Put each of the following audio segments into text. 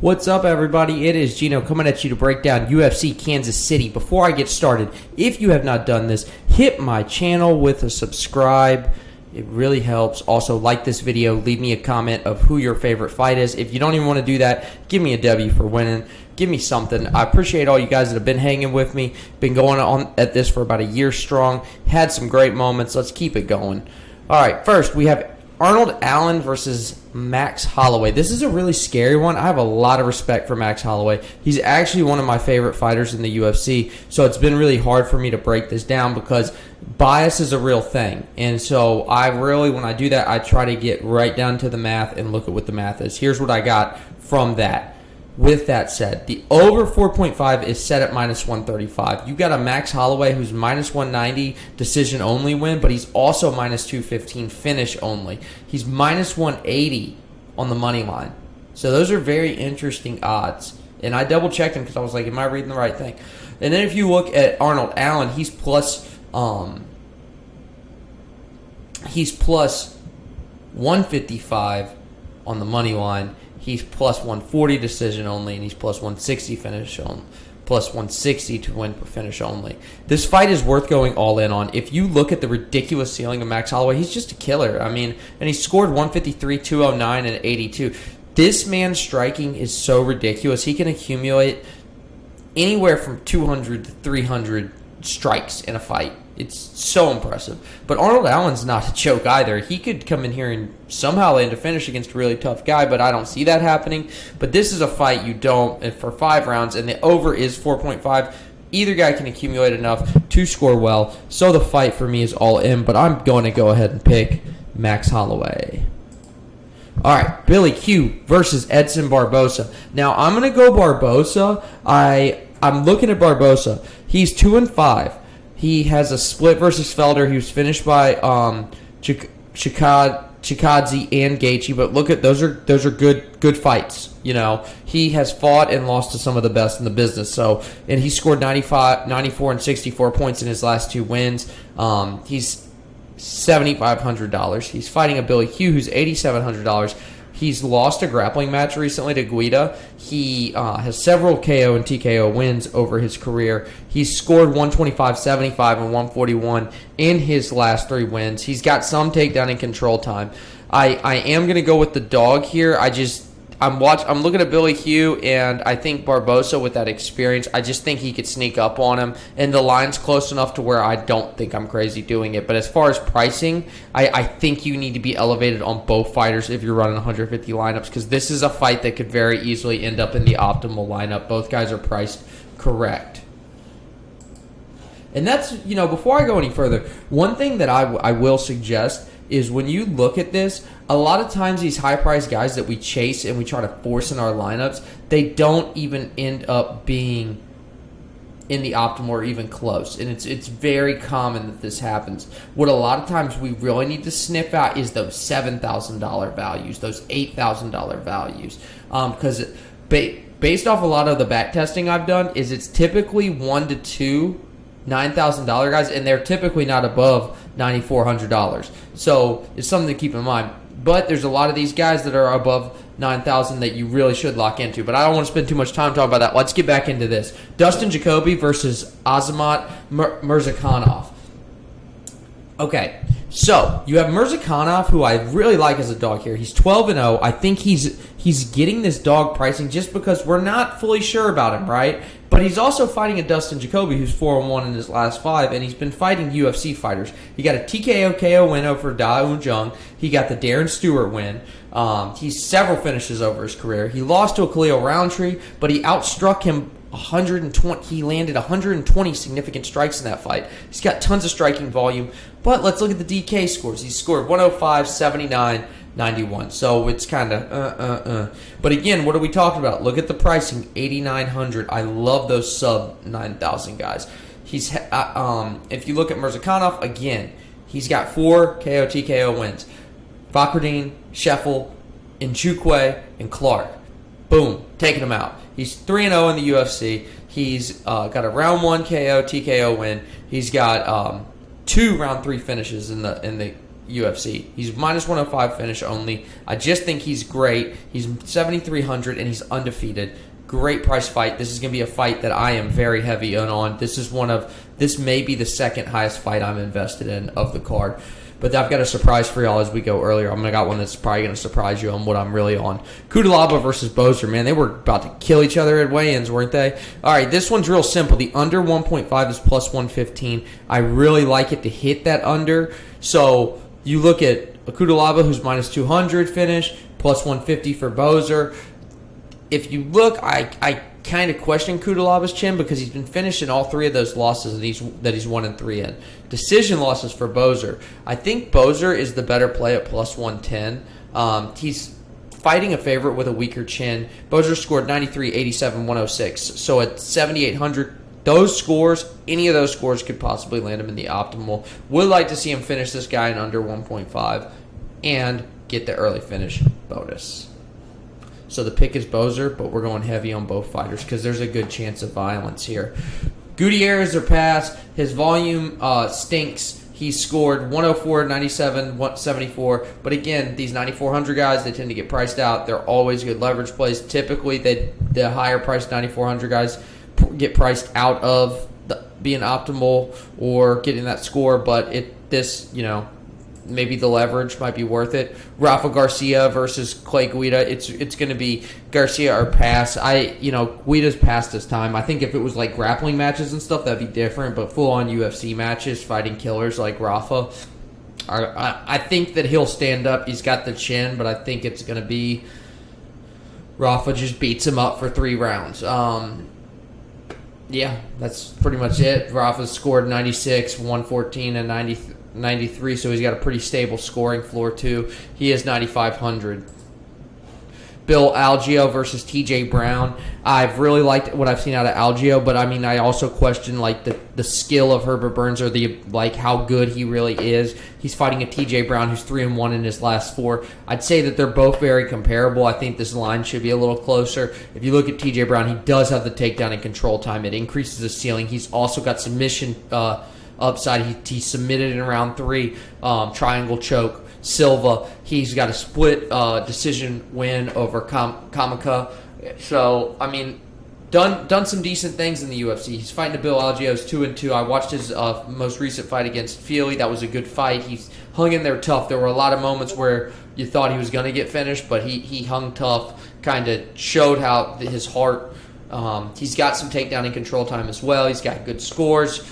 What's up, everybody? It is Gino coming at you to break down UFC Kansas City. Before I get started, if you have not done this, hit my channel with a subscribe. It really helps. Also, like this video. Leave me a comment of who your favorite fight is. If you don't even want to do that, give me a W for winning. Give me something. I appreciate all you guys that have been hanging with me. Been going on at this for about a year strong. Had some great moments. Let's keep it going. All right, first we have Arnold Allen versus Max Holloway. This is a really scary one. I have a lot of respect for Max Holloway. He's actually one of my favorite fighters in the UFC, so it's been really hard for me to break this down because bias is a real thing. And so when I do that, I try to get right down to the math and look at what the math is. Here's what I got from that. With that said, the over 4.5 is set at minus 135. You got a Max Holloway who's minus 190 decision only win, but he's also minus 215 finish only. He's minus 180 on the money line. So those are very interesting odds. And I double checked them because I was like, am I reading the right thing? And then if you look at Arnold Allen, he's plus 155 on the money line. He's plus 140 decision only, and he's plus 160 finish on, plus 160 to win finish only. This fight is worth going all in on. If you look at the ridiculous ceiling of Max Holloway, he's just a killer. I mean, and he scored 153, 209, and 82. This man's striking is so ridiculous. He can accumulate anywhere from 200 to 300 strikes in a fight. It's so impressive. But Arnold Allen's not a joke either. He could come in here and somehow land a finish against a really tough guy, but I don't see that happening. But this is a fight you don't for 5 rounds, and the over is 4.5. Either guy can accumulate enough to score well. So the fight for me is all in, but I'm going to go ahead and pick Max Holloway. All right, Billy Q versus Edson Barboza. Now, I'm going to go Barboza. I'm looking at Barboza. He's 2-5. He has a split versus Felder. He was finished by Chikadze and Gaethje. But look at those are good fights. You know, he has fought and lost to some of the best in the business. So, and he scored 94, and 64 points in his last 2 wins. He's $7,500. He's fighting a Billy Q who's $8,700. He's lost a grappling match recently to Guida. He has several KO and TKO wins over his career. He's scored 125, 75, and 141 in his last 3 wins. He's got some takedown and control time. I am going to go with the dog here. I'm looking at Billy Q, and I think Barboza with that experience, I just think he could sneak up on him, and the line's close enough to where I don't think I'm crazy doing it. But as far as pricing, I think you need to be elevated on both fighters if you're running 150 lineups, because this is a fight that could very easily end up in the optimal lineup. Both guys are priced correct. And that's, before I go any further, one thing that I will suggest is when you look at this, a lot of times these high-priced guys that we chase and we try to force in our lineups, they don't even end up being in the optimal or even close. And it's very common that this happens. What a lot of times we really need to sniff out is those $7,000 values, those $8,000 values. Because based off a lot of the back testing I've done, is it's typically 1 to 2 $9,000 guys, and they're typically not above $9,400. So it's something to keep in mind. But there's a lot of these guys that are above $9,000 that you really should lock into. But I don't want to spend too much time talking about that. Let's get back into this. Dustin Jacoby versus Azamat Murzakanov. Okay, so you have Murzakanov, who I really like as a dog here. He's 12-0. I think he's getting this dog pricing just because we're not fully sure about him, right? But he's also fighting a Dustin Jacoby who's 4-1 in his last 5, and he's been fighting UFC fighters. He got a TKO KO win over Da Un Jung. He got the Darren Stewart win. He's several finishes over his career. He lost to a Khalil Roundtree, but he outstruck him 120. He landed 120 significant strikes in that fight. He's got tons of striking volume. But let's look at the DK scores. He scored 105, 79, 91. So it's kind of But again, what are we talking about? Look at the pricing, $8,900. I love those sub 9,000 guys. He's if you look at Murzakanov again, he's got 4 KO TKO wins. Fakrdin, Scheffel, Nchukwu, and Clark. Boom, taking him out. He's 3-0 in the UFC. He's got a round 1 KO TKO win. He's got 2 round 3 finishes in the UFC. He's minus 105 finish only. I just think he's great. He's 7,300 and he's undefeated. Great price fight. This is going to be a fight that I am very heavy on. This may be the second highest fight I'm invested in of the card. But I've got a surprise for y'all as we go earlier. I got one that's probably going to surprise you on what I'm really on. Kudalaba versus Bozer, man. They were about to kill each other at weigh-ins, weren't they? All right, this one's real simple. The under 1.5 is plus 115. I really like it to hit that under. So you look at Kudalaba, who's minus 200 finish, plus 150 for Bozer. If you look, I kind of question Kudalaba's chin because he's been finishing all three of those losses that he's 1-3 in. Decision losses for Bozer. I think Bozer is the better play at plus 110. He's fighting a favorite with a weaker chin. Bozer scored 93, 87, 106. So at 7,800, any of those scores could possibly land him in the optimal. Would like to see him finish this guy in under 1.5 and get the early finish bonus. So the pick is Bozer, but we're going heavy on both fighters because there's a good chance of violence here. Gutierrez or pass. His volume stinks. He scored 104, 97, 174. But again, these 9,400 guys, they tend to get priced out. They're always good leverage plays. Typically, the higher priced 9,400 guys get priced out of being optimal or getting that score. But maybe the leverage might be worth it. Rafa Garcia versus Clay Guida. It's going to be Garcia or pass. Guida's past his time. I think if it was like grappling matches and stuff, that'd be different. But full-on UFC matches, fighting killers like Rafa, I think that he'll stand up. He's got the chin, but I think it's going to be Rafa just beats him up for 3 rounds. Yeah, that's pretty much it. Rafa's scored 96, 114, and 93, so he's got a pretty stable scoring floor too. He is 9,500. Bill Algeo versus TJ Brown. I've really liked what I've seen out of Algeo, but I also question the skill of Herbert Burns or how good he really is. He's fighting a TJ Brown who's 3-1 in his last 4. I'd say that they're both very comparable. I think this line should be a little closer. If you look at TJ Brown, he does have the takedown and control time. It increases his ceiling. He's also got submission upside. He submitted in round 3, triangle choke. Silva, he's got a split decision win over Kamaka. So, done some decent things in the UFC. He's fighting a Bill Algeo's 2-2. I watched his most recent fight against Feely. That was a good fight. He's hung in there tough. There were a lot of moments where you thought he was going to get finished, but he hung tough, kind of showed how his heart. He's got some takedown and control time as well. He's got good scores,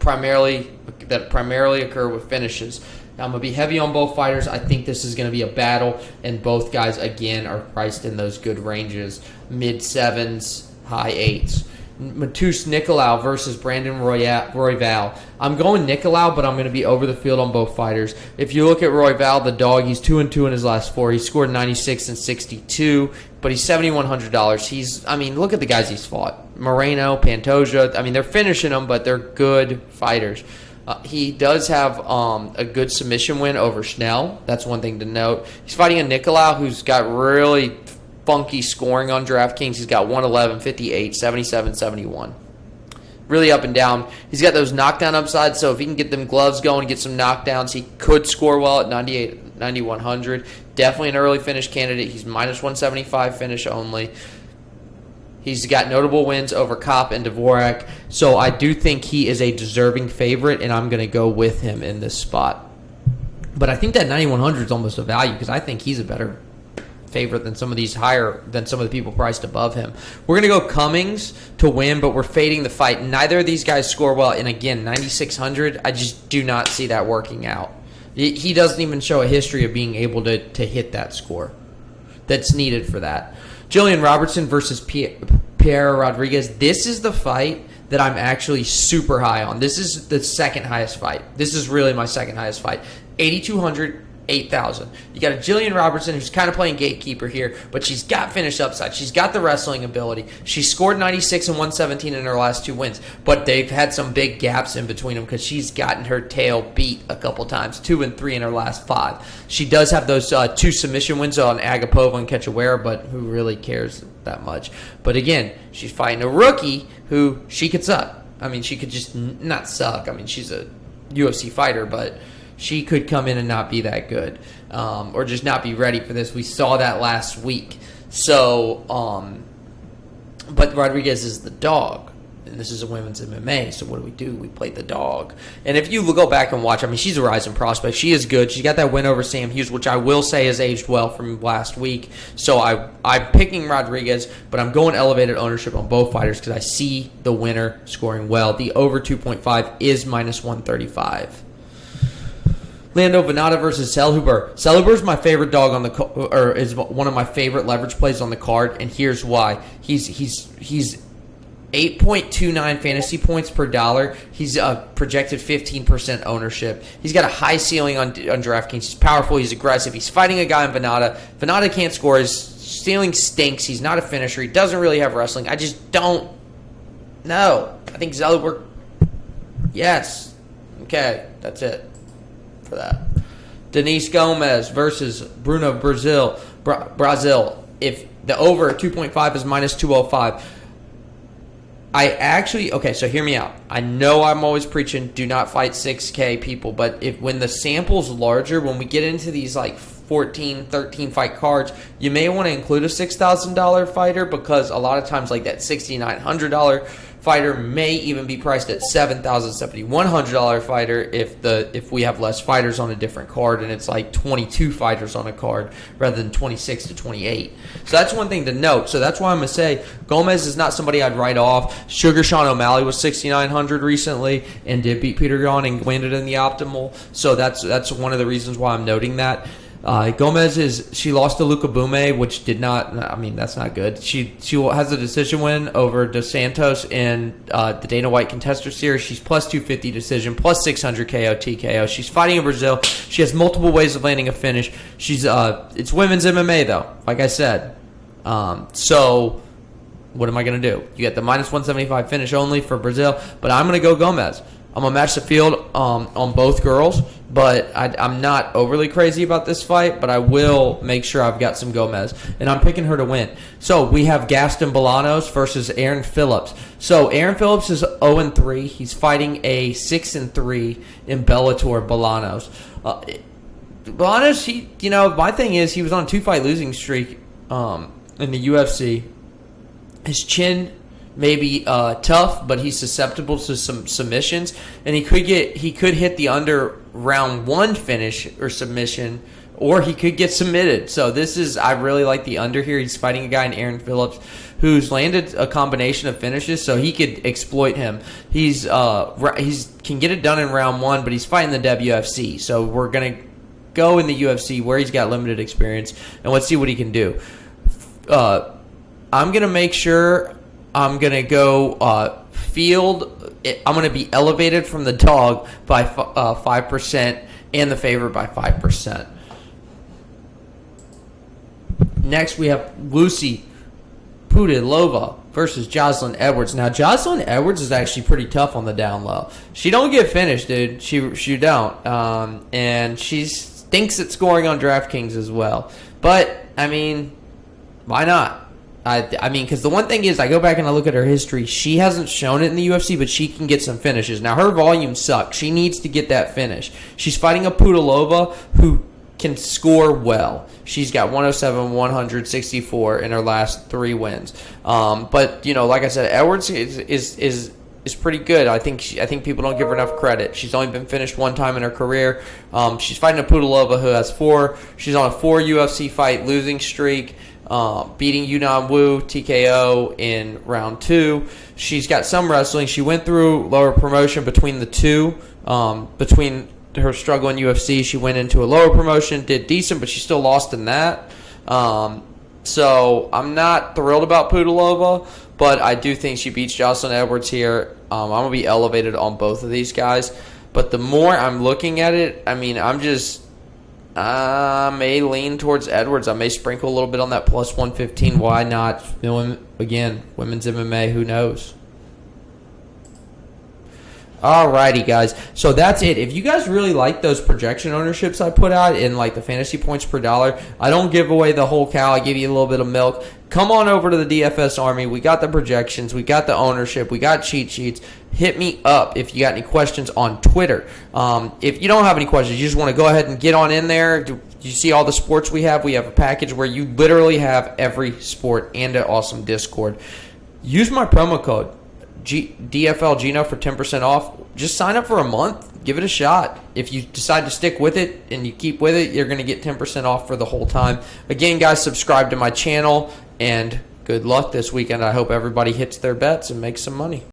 primarily occur with finishes. I'm going to be heavy on both fighters. I think this is going to be a battle, and both guys, again, are priced in those good ranges, mid-7s, high 8s. Matus Nicolau versus Brandon Royval. I'm going Nicolau, but I'm going to be over the field on both fighters. If you look at Royval, the dog, he's 2-2 in his last 4. He scored 96 and 62, but he's $7,100. Look at the guys he's fought. Moreno, Pantoja. They're finishing them, but they're good fighters. He does have a good submission win over Schnell. That's one thing to note. He's fighting a Nicolau who's got really funky scoring on DraftKings. He's got 111, 58, 77, 71. Really up and down. He's got those knockdown upsides, so if he can get them gloves going, get some knockdowns, he could score well at 98, 9,100. Definitely an early finish candidate. He's minus 175 finish only. He's got notable wins over Kopp and Dvorak. So I do think he is a deserving favorite, and I'm going to go with him in this spot. But I think that 9,100 is almost a value because I think he's a better favorite than some of the people priced above him. We're going to go Cummings to win, but we're fading the fight. Neither of these guys score well. And again, 9,600, I just do not see that working out. He doesn't even show a history of being able to hit that score that's needed for that. Jillian Robertson versus Pierre Rodriguez. This is the fight that I'm actually super high on. This is the second highest fight. This is really my second highest fight. 8,200, 8,000. You got a Jillian Robertson who's kind of playing gatekeeper here, but she's got finish upside. She's got the wrestling ability. She scored 96 and 117 in her last 2 wins, but they've had some big gaps in between them because she's gotten her tail beat a couple times, 2 and 3 in her last 5. She does have those 2 submission wins on Agapova and Ketchawara, but who really cares that much? But again, she's fighting a rookie who she could suck. She could just not suck. She's a UFC fighter, but she could come in and not be that good, or just not be ready for this. We saw that last week. So, but Rodriguez is the dog. And this is a women's MMA, so what do? We play the dog. And if you go back and watch, I mean, she's a rising prospect. She is good. She got that win over Sam Hughes, which I will say has aged well from last week. So I'm picking Rodriguez, but I'm going elevated ownership on both fighters because I see the winner scoring well. The over 2.5 is minus 135. Lando Venata versus Selhuber. Selhuber is my favorite dog on the or is one of my favorite leverage plays on the card, and here's why. He's 8.29 fantasy points per dollar. He's projected 15% ownership. He's got a high ceiling on DraftKings. He's powerful. He's aggressive. He's fighting a guy in Venata. Venata can't score. His ceiling stinks. He's not a finisher. He doesn't really have wrestling. I just don't know. I think Zellerberg. Yes. Okay. That's it for that. Denise Gomez versus Bruno Brazil. If the over 2.5 is minus 205. So hear me out. I know I'm always preaching do not fight 6K people, but when the sample's larger, when we get into these like 14, 13 fight cards, you may want to include a $6,000 fighter because a lot of times like that $6,900 fighter may even be priced at $7,000, $7,100 fighter if we have less fighters on a different card and it's like 22 fighters on a card rather than 26 to 28. So that's one thing to note. So that's why I'm going to say Gomez is not somebody I'd write off. Sugar Sean O'Malley was 6,900 recently and did beat Peter Yan and landed in the optimal. So that's one of the reasons why I'm noting that. Gomez she lost to Luca Bume, which that's not good. She has a decision win over Dos Santos in the Dana White Contester Series. She's plus 250 decision, plus 600 KO TKO. She's fighting in Brazil. She has multiple ways of landing a finish. It's women's MMA though, like I said. So what am I going to do? You get the minus 175 finish only for Brazil, but I'm going to go Gomez. I'm going to match the field on both girls, but I'm not overly crazy about this fight, but I will make sure I've got some Gomez, and I'm picking her to win. So we have Gaston Bolanos versus Aaron Phillips. So Aaron Phillips is 0-3. He's fighting a 6-3 in Bellator Bolanos. Bolanos, my thing is he was on a 2-fight losing streak in the UFC. His chin may be tough, but he's susceptible to some submissions, and he could hit the under round 1 finish or submission, or he could get submitted. So I really like the under here. He's fighting a guy in Aaron Phillips who's landed a combination of finishes, so he could exploit him. He's can get it done in round 1, but he's fighting the WFC, so we're gonna go in the UFC where he's got limited experience, and let's see what he can do. I'm gonna make sure. I'm going to go field. I'm going to be elevated from the dog by 5% and the favorite by 5%. Next, we have Lucy Pudilova versus Jocelyn Edwards. Now, Jocelyn Edwards is actually pretty tough on the down low. She don't get finished, dude. She don't. And she stinks at scoring on DraftKings as well. But, why not? Because the one thing is, I go back and I look at her history. She hasn't shown it in the UFC, but she can get some finishes. Now, her volume sucks. She needs to get that finish. She's fighting a Pudilova who can score well. She's got 107, 164 in her last 3 wins. But like I said, Edwards is pretty good. I think people don't give her enough credit. She's only been finished 1 time in her career. She's fighting a Pudilova who has 4. She's on a 4 UFC fight losing streak. Beating Yunnan Wu TKO in round 2. She's got some wrestling. She went through lower promotion between the two. Between her struggle in UFC, she went into a lower promotion, did decent, but she still lost in that. So I'm not thrilled about Pudilova, but I do think she beats Jocelyn Edwards here. I'm going to be elevated on both of these guys. But the more I'm looking at it, I may lean towards Edwards. I may sprinkle a little bit on that plus 115. Why not? Again, women's MMA, who knows? Alrighty, guys. So that's it. If you guys really like those projection ownerships I put out in like the fantasy points per dollar, I don't give away the whole cow. I give you a little bit of milk. Come on over to the DFS Army. We got the projections. We got the ownership. We got cheat sheets. hit me up if you got any questions on Twitter. If you don't have any questions, you just want to go ahead and get on in there. You see all the sports we have? We have a package where you literally have every sport and an awesome Discord. Use my promo code DFL Gino for 10% off. Just sign up for a month. Give it a shot. If you decide to stick with it and you keep with it, you're going to get 10% off for the whole time. Again, guys, subscribe to my channel, and good luck this weekend. I hope everybody hits their bets and makes some money.